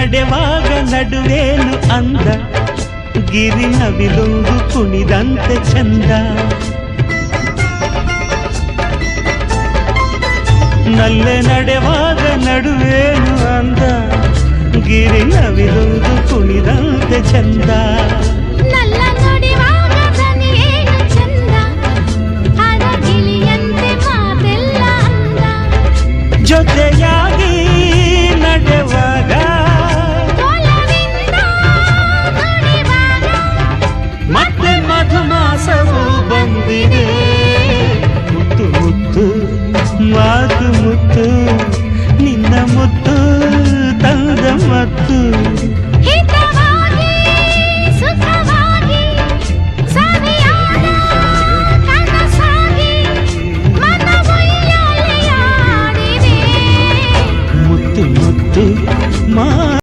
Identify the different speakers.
Speaker 1: ನಡೆವಾಗ ನಡುವೇನು ಅಂದ ಗಿರಿ ನವಿಲೊಂದು ಕುಣಿದಂತೆ ಚಂದ ನಲ್ಲೆ ನಡೆವಾಗ ನಡುವೇನು ಅಂದ ಗಿರಿ ನವಿಲೊಂದು ಕುಣಿದಂತೆ ಚಂದ
Speaker 2: ನಲ್ಲ ನುಡಿವಾಗ ದನಿಯೇನು ಚಂದ ಅರಗಿಳಿಯಂತೆ ಮಾತೆಲ್ಲ ಅಂದ
Speaker 1: ಜೊತೆಯಾಗಿ ನಡೆವಾಗ
Speaker 2: ಒಲವಿಂದ ನುಡಿವಾಗ
Speaker 1: ಮತ್ತೆ ಮಧುಮಾಸವು ಬಂದಿದೆ ಮುತ್ತು ಮುತ್ತು ಮಾತು ಮುತ್ತು ನಿನ್ನ ಮುತ್ತು ತಂದ ಮತ್ತು